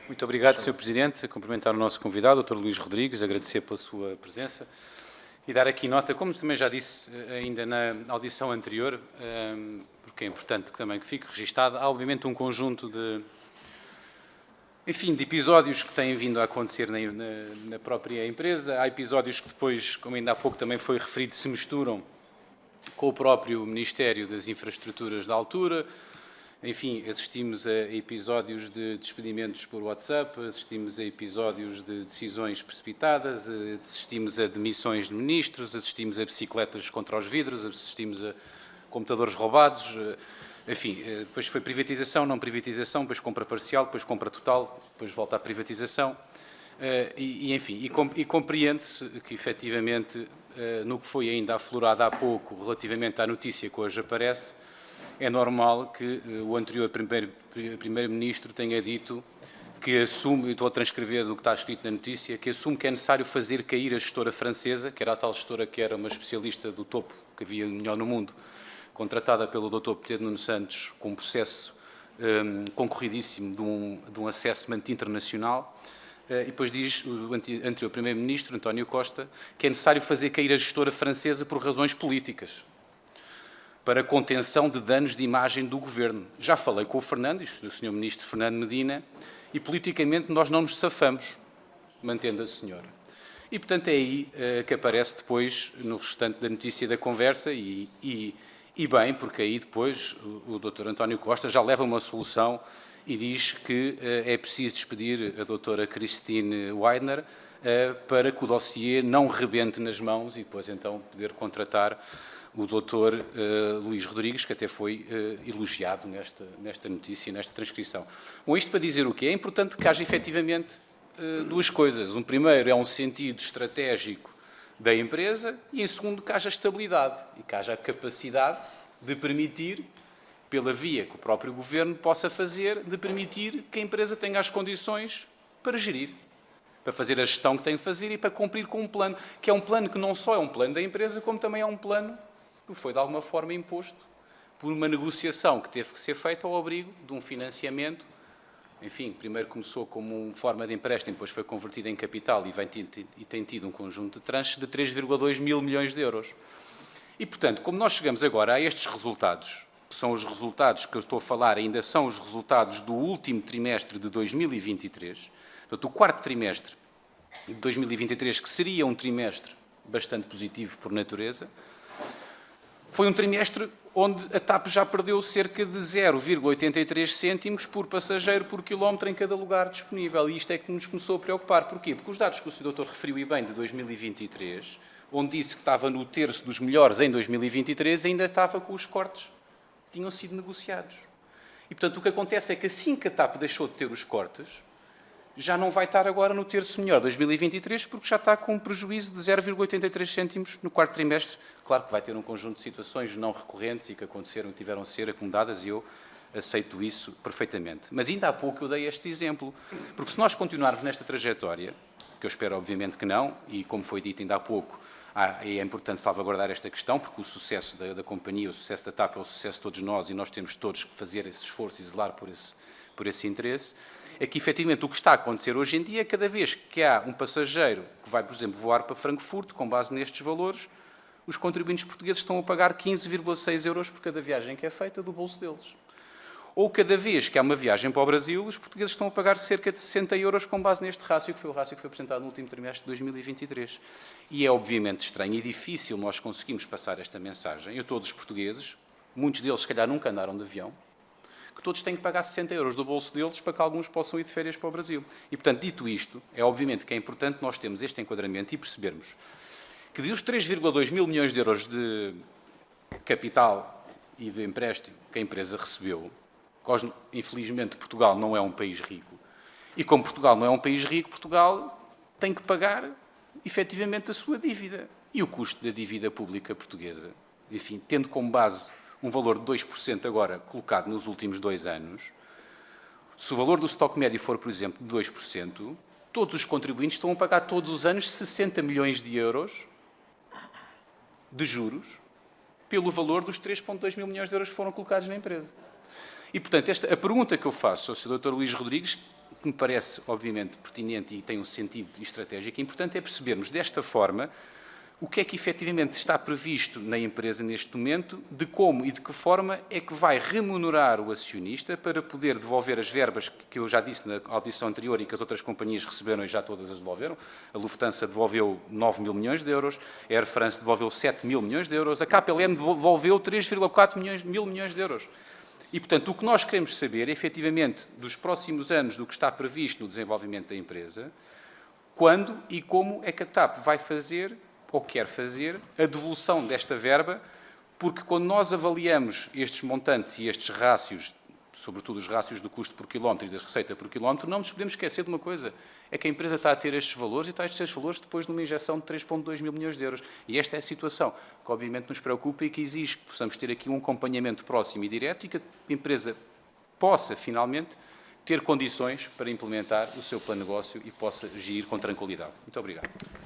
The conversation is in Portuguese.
Muito obrigado, Sr. Presidente. Cumprimentar o nosso convidado, Dr. Luís Rodrigues, agradecer pela sua presença e dar aqui nota, como também já disse ainda na audição anterior, porque é importante também que fique registado, há obviamente um conjunto de episódios que têm vindo a acontecer na própria empresa. Há episódios que depois, como ainda há pouco também foi referido, se misturam com o próprio Ministério das Infraestruturas da altura. Enfim, assistimos a episódios de despedimentos por WhatsApp, assistimos a episódios de decisões precipitadas, assistimos a demissões de ministros, assistimos a bicicletas contra os vidros, assistimos a computadores roubados. Enfim, depois foi privatização, não privatização, depois compra parcial, depois compra total, depois volta à privatização. E compreende-se que, efetivamente, no que foi ainda aflorado há pouco, relativamente à notícia que hoje aparece, é normal que o anterior Primeiro-Ministro tenha dito que assume, estou a transcrever do que está escrito na notícia, que assume que é necessário fazer cair a gestora francesa, que era a tal gestora que era uma especialista do topo, que havia melhor no mundo, contratada pelo Dr. Pedro Nuno Santos, com um processo concorridíssimo de um assessment internacional. E depois diz o anterior Primeiro-Ministro, António Costa, que é necessário fazer cair a gestora francesa por razões políticas, para contenção de danos de imagem do Governo. Já falei com o Fernandes, o Sr. Ministro Fernando Medina, e politicamente nós não nos safamos, mantendo a senhora. E, portanto, é aí que aparece depois, no restante da notícia da conversa, e bem, porque aí depois o Dr. António Costa já leva uma solução e diz que é preciso despedir a Dra. Christine Weidner para que o dossiê não rebente nas mãos e depois então poder contratar o Dr. Luís Rodrigues, que até foi elogiado nesta notícia, nesta transcrição. Bom, isto para dizer o quê? É importante que haja efetivamente duas coisas. Um primeiro é um sentido estratégico da empresa e, em segundo, que haja estabilidade e que haja a capacidade de permitir, pela via que o próprio Governo possa fazer, de permitir que a empresa tenha as condições para gerir, para fazer a gestão que tem que fazer e para cumprir com um plano, que é um plano que não só é um plano da empresa, como também é um plano que foi de alguma forma imposto por uma negociação que teve que ser feita ao abrigo de um financiamento. Enfim, primeiro começou como uma forma de empréstimo, depois foi convertido em capital e tem tido um conjunto de tranches de 3,2 mil milhões de euros. E, portanto, como nós chegamos agora a estes resultados, que são os resultados que eu estou a falar, ainda são os resultados do último trimestre de 2023, portanto, o quarto trimestre de 2023, que seria um trimestre bastante positivo por natureza, foi um trimestre onde a TAP já perdeu cerca de 0,83 cêntimos por passageiro por quilómetro em cada lugar disponível. E isto é que nos começou a preocupar. Porquê? Porque os dados que o Sr. Doutor referiu e bem de 2023, onde disse que estava no terço dos melhores em 2023, ainda estava com os cortes que tinham sido negociados. E, portanto, o que acontece é que assim que a TAP deixou de ter os cortes, já não vai estar agora no terço melhor 2023, porque já está com um prejuízo de 0,83 cêntimos no quarto trimestre. Claro que vai ter um conjunto de situações não recorrentes e que aconteceram e tiveram a ser acomodadas, e eu aceito isso perfeitamente. Mas ainda há pouco eu dei este exemplo, porque se nós continuarmos nesta trajetória, que eu espero obviamente que não, e como foi dito ainda há pouco, é importante salvaguardar esta questão, porque o sucesso da companhia, o sucesso da TAP é o sucesso de todos nós e nós temos todos que fazer esse esforço e zelar por esse interesse. É que, efetivamente, o que está a acontecer hoje em dia é cada vez que há um passageiro que vai, por exemplo, voar para Frankfurt, com base nestes valores, os contribuintes portugueses estão a pagar 15,6 euros por cada viagem que é feita do bolso deles. Ou cada vez que há uma viagem para o Brasil, os portugueses estão a pagar cerca de 60 euros com base neste rácio, que foi o rácio que foi apresentado no último trimestre de 2023. E é obviamente estranho e difícil nós conseguirmos passar esta mensagem a todos os portugueses, muitos deles se calhar nunca andaram de avião, que todos têm que pagar 60 euros do bolso deles para que alguns possam ir de férias para o Brasil. E, portanto, dito isto, é obviamente que é importante nós termos este enquadramento e percebermos que dos 3,2 mil milhões de euros de capital e de empréstimo que a empresa recebeu, infelizmente Portugal não é um país rico, e como Portugal não é um país rico, Portugal tem que pagar efetivamente a sua dívida. E o custo da dívida pública portuguesa, enfim, tendo como base um valor de 2% agora colocado nos últimos 2 anos, se o valor do estoque médio for, por exemplo, de 2%, todos os contribuintes estão a pagar todos os anos 60 milhões de euros de juros pelo valor dos 3,2 mil milhões de euros que foram colocados na empresa. E, portanto, a pergunta que eu faço ao Sr. Dr. Luís Rodrigues, que me parece, obviamente, pertinente e tem um sentido estratégico importante, é percebermos desta forma o que é que efetivamente está previsto na empresa neste momento, de como e de que forma é que vai remunerar o acionista para poder devolver as verbas que eu já disse na audição anterior e que as outras companhias receberam e já todas as devolveram. A Lufthansa devolveu 9 mil milhões de euros, a Air France devolveu 7 mil milhões de euros, a KPLM devolveu 3,4 mil milhões de euros. E, portanto, o que nós queremos saber, efetivamente, dos próximos anos, do que está previsto no desenvolvimento da empresa, quando e como é que a TAP vai fazer ou quer fazer a devolução desta verba, porque quando nós avaliamos estes montantes e estes rácios, sobretudo os rácios do custo por quilómetro e da receita por quilómetro, não nos podemos esquecer de uma coisa, é que a empresa está a ter estes valores e está a ter estes valores depois de uma injeção de 3,2 mil milhões de euros. E esta é a situação que obviamente nos preocupa e que exige que possamos ter aqui um acompanhamento próximo e direto e que a empresa possa, finalmente, ter condições para implementar o seu plano de negócio e possa agir com tranquilidade. Muito obrigado.